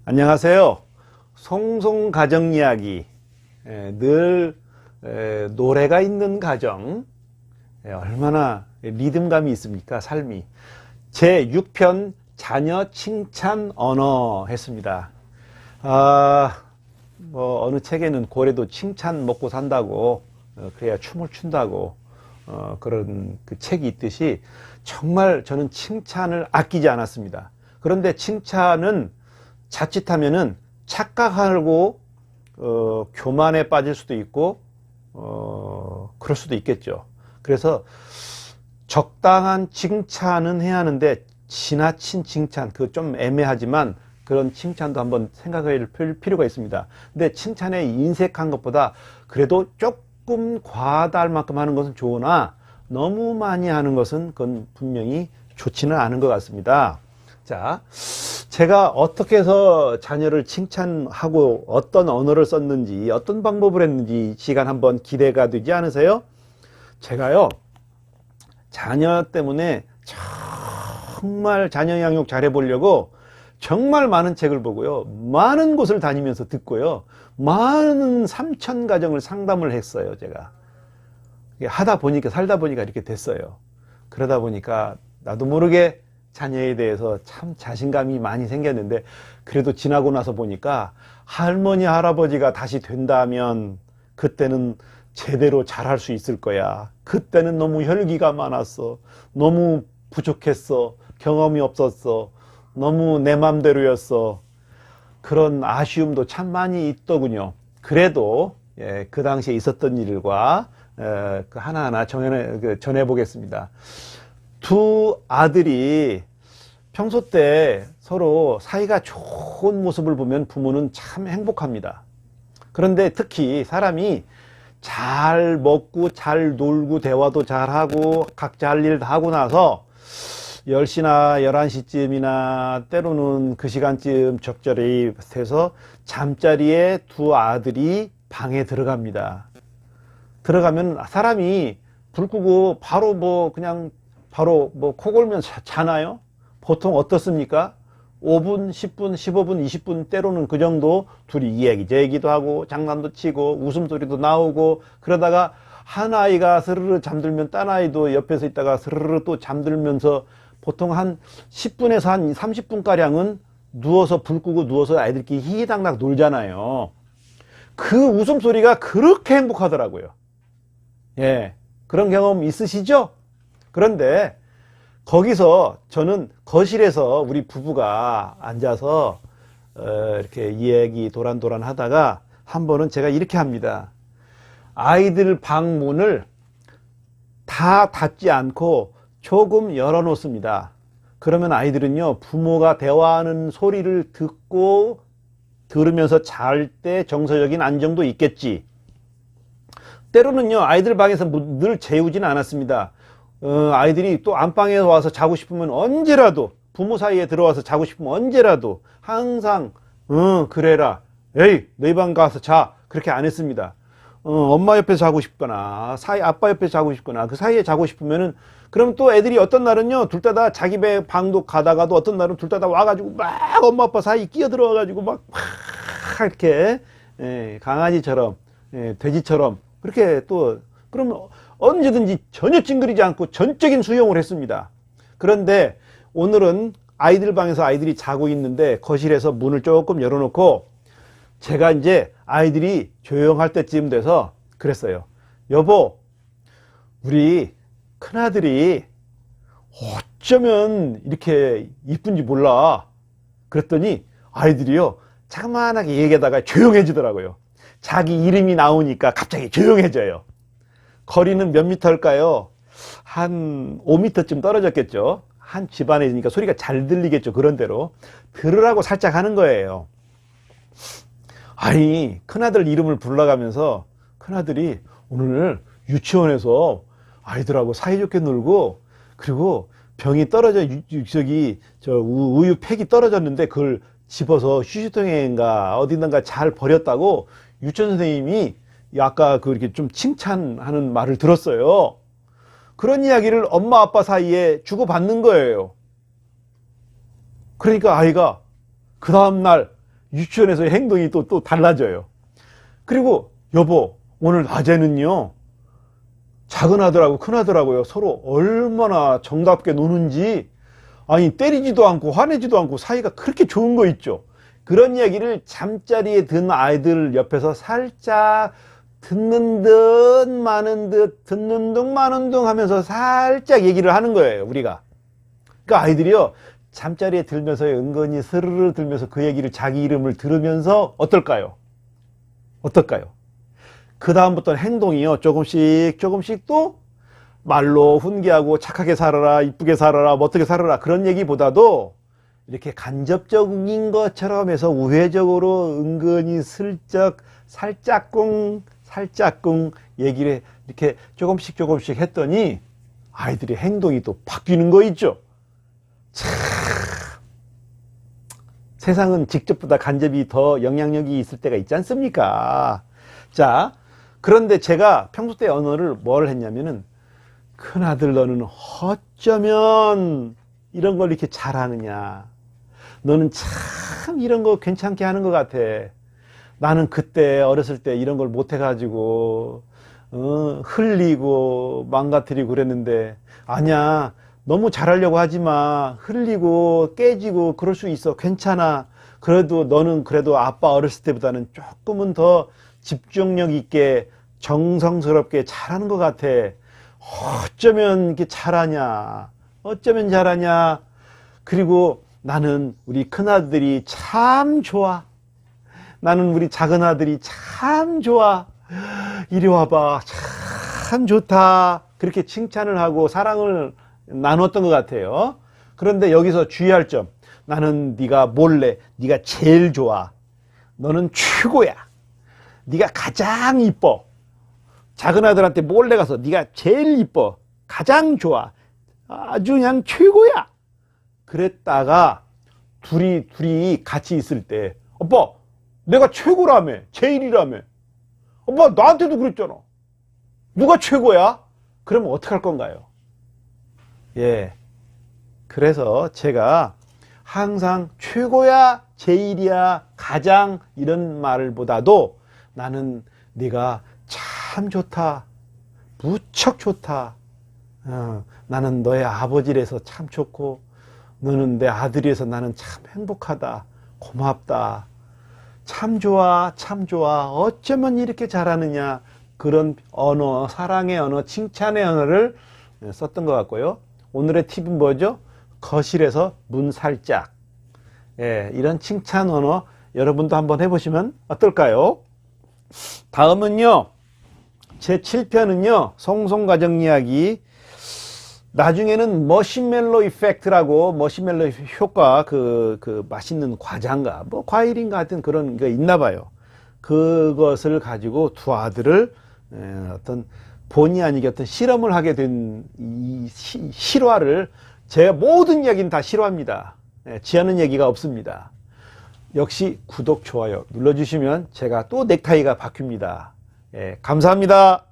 안녕하세요. 송송 가정 이야기. 늘 노래가 있는 가정. 얼마나 리듬감이 있습니까? 삶이. 제 6편 자녀 칭찬 언어 했습니다. 어느 책에는 고래도 칭찬 먹고 산다고, 그래야 춤을 춘다고, 그런 그 책이 있듯이 정말 저는 칭찬을 아끼지 않았습니다. 그런데 칭찬은 자칫하면은 착각하고 교만에 빠질 수도 있고 그럴 수도 있겠죠. 그래서 적당한 칭찬은 해야 하는데 지나친 칭찬, 그 좀 애매하지만 그런 칭찬도 한번 생각할 필요가 있습니다. 근데 칭찬에 인색한 것보다 그래도 조금 과다할 만큼 하는 것은 좋으나 너무 많이 하는 것은 그건 분명히 좋지는 않은 것 같습니다. 자, 제가 어떻게 해서 자녀를 칭찬하고 어떤 언어를 썼는지, 어떤 방법을 했는지 시간 한번 기대가 되지 않으세요? 제가요, 자녀 때문에 정말 자녀 양육 잘해보려고 정말 많은 책을 보고요, 많은 곳을 다니면서 듣고요, 많은 3,000 가정을 상담을 했어요, 제가. 하다 보니까, 살다 보니까 이렇게 됐어요. 그러다 보니까 나도 모르게 자녀에 대해서 참 자신감이 많이 생겼는데, 그래도 지나고 나서 보니까 할머니, 할아버지가 다시 된다면 그때는 제대로 잘할 수 있을 거야. 그때는 너무 혈기가 많았어. 너무 부족했어. 경험이 없었어. 너무 내 맘대로였어. 그런 아쉬움도 참 많이 있더군요. 그래도 그 당시에 있었던 일과 그 하나하나 전해보겠습니다. 두 아들이 평소 때 서로 사이가 좋은 모습을 보면 부모는 참 행복합니다. 그런데 특히 사람이 잘 먹고 잘 놀고 대화도 잘하고 각자 할 일 다 하고 나서 10시나 11시쯤이나 때로는 그 시간쯤 적절히 돼서 잠자리에 두 아들이 방에 들어갑니다. 들어가면 사람이 불 끄고 바로 그냥 바로 코 골면 자나요? 보통 어떻습니까? 5분, 10분, 15분, 20분 때로는 그 정도 둘이 이 얘기 저 얘기도 하고 장난도 치고 웃음소리도 나오고, 그러다가 한 아이가 스르르 잠들면 딴 아이도 옆에서 있다가 스르르 또 잠들면서 보통 한 10분에서 한 30분가량은 누워서 불 끄고 누워서 아이들끼리 희희당당 놀잖아요. 그 웃음소리가 그렇게 행복하더라고요. 예, 그런 경험 있으시죠? 그런데 거기서 저는 거실에서 우리 부부가 앉아서 이렇게 이야기 도란도란 하다가 한 번은 제가 이렇게 합니다. 아이들 방 문을 다 닫지 않고 조금 열어 놓습니다. 그러면 아이들은요, 부모가 대화하는 소리를 들으면서 잘 때 정서적인 안정도 있겠지. 때로는요, 아이들 방에서 늘 재우지는 않았습니다. 아이들이 또 안방에 와서 자고 싶으면 언제라도, 부모 사이에 들어와서 자고 싶으면 언제라도 항상 그래라, 에이 너희 방 가서 자, 그렇게 안 했습니다. 엄마 옆에 자고 싶거나 아빠 옆에 자고 싶거나 그 사이에 자고 싶으면은, 그럼 또 애들이 어떤 날은요, 둘 다 자기 배 방도 가다가도 어떤 날은 둘 다 와가지고 막 엄마 아빠 사이 끼어 들어와가지고 막 이렇게 강아지처럼 돼지처럼 그렇게 또, 그러면 언제든지 전혀 찡그리지 않고 전적인 수용을 했습니다. 그런데 오늘은 아이들 방에서 아이들이 자고 있는데 거실에서 문을 조금 열어놓고 제가 이제 아이들이 조용할 때쯤 돼서 그랬어요. 여보, 우리 큰아들이 어쩌면 이렇게 이쁜지 몰라. 그랬더니 아이들이요, 자그만하게 얘기하다가 조용해지더라고요. 자기 이름이 나오니까 갑자기 조용해져요. 거리는 몇 미터일까요? 한 5미터쯤 떨어졌겠죠. 한 집안에 있으니까 소리가 잘 들리겠죠. 그런 대로 들으라고 살짝 하는 거예요. 아니, 큰아들 이름을 불러가면서 큰아들이 오늘 유치원에서 아이들하고 사이좋게 놀고, 그리고 병이 떨어져, 우유 팩이 떨어졌는데 그걸 집어서 휴지통에인가 어디든가 잘 버렸다고 유치원 선생님이 아까 이렇게 좀 칭찬하는 말을 들었어요. 그런 이야기를 엄마 아빠 사이에 주고받는 거예요. 그러니까 아이가 그 다음날 유치원에서의 행동이 또 달라져요. 그리고 여보, 오늘 낮에는요, 작은 아들하고 큰 아들하고요, 서로 얼마나 정답게 노는지, 아니, 때리지도 않고 화내지도 않고 사이가 그렇게 좋은 거 있죠. 그런 이야기를 잠자리에 든 아이들 옆에서 살짝 듣는 듯 마는 듯, 듣는 둥 마는 둥 하면서 살짝 얘기를 하는 거예요, 우리가. 그러니까 아이들이요, 잠자리에 들면서 은근히 스르르 들면서 그 얘기를 자기 이름을 들으면서 어떨까요? 그 다음부터는 행동이요, 조금씩 또 말로 훈계하고 착하게 살아라, 이쁘게 살아라, 멋지게 살아라, 그런 얘기보다도 이렇게 간접적인 것처럼 해서 우회적으로 은근히 슬쩍 살짝꿍 얘기를 이렇게 조금씩 했더니 아이들의 행동이 또 바뀌는 거 있죠. 참, 세상은 직접보다 간접이 더 영향력이 있을 때가 있지 않습니까? 자, 그런데 제가 평소 때 언어를 뭘 했냐면은, 큰아들 너는 어쩌면 이런 걸 이렇게 잘하느냐, 너는 참 이런 거 괜찮게 하는 것 같아, 나는 그때 어렸을 때 이런 걸 못 해가지고 흘리고 망가뜨리고 그랬는데, 아니야, 너무 잘하려고 하지마, 흘리고 깨지고 그럴 수 있어, 괜찮아, 그래도 너는 그래도 아빠 어렸을 때보다는 조금은 더 집중력 있게 정성스럽게 잘하는 것 같아, 어쩌면 이렇게 잘하냐, 그리고 나는 우리 큰아들이 참 좋아, 나는 우리 작은 아들이 참 좋아, 이리 와봐, 참 좋다, 그렇게 칭찬을 하고 사랑을 나눴던 것 같아요. 그런데 여기서 주의할 점, 나는 네가 몰래, 네가 제일 좋아, 너는 최고야, 네가 가장 이뻐, 작은 아들한테 몰래 가서 네가 제일 이뻐, 가장 좋아, 아주 그냥 최고야, 그랬다가 둘이 같이 있을 때, 오빠 내가 최고라며, 제일이라며, 오빠 나한테도 그랬잖아, 누가 최고야? 그러면 어떡할 건가요? 예, 그래서 제가 항상 최고야, 제일이야, 가장, 이런 말보다도 나는 네가 참 좋다, 무척 좋다, 나는 너의 아버지라서 참 좋고, 너는 내 아들이라서 나는 참 행복하다, 고맙다, 참 좋아, 어쩌면 이렇게 잘하느냐, 그런 언어, 사랑의 언어, 칭찬의 언어를 썼던 것 같고요. 오늘의 팁은 뭐죠? 거실에서 문 살짝. 예, 이런 칭찬 언어 여러분도 한번 해보시면 어떨까요? 다음은요, 제 7편은요, 송송가정 이야기. 나중에는 머시멜로 이펙트라고, 머시멜로 효과, 그 맛있는 과자인가 뭐 과일인가 하여튼 그런 게 있나 봐요. 그것을 가지고 두 아들을 어떤 본의 아니게 어떤 실험을 하게 된 이 실화를, 제가 모든 이야기는 다 실화입니다. 지어낸 얘기가 없습니다. 역시 구독, 좋아요 눌러주시면 제가 또 넥타이가 바뀝니다. 감사합니다.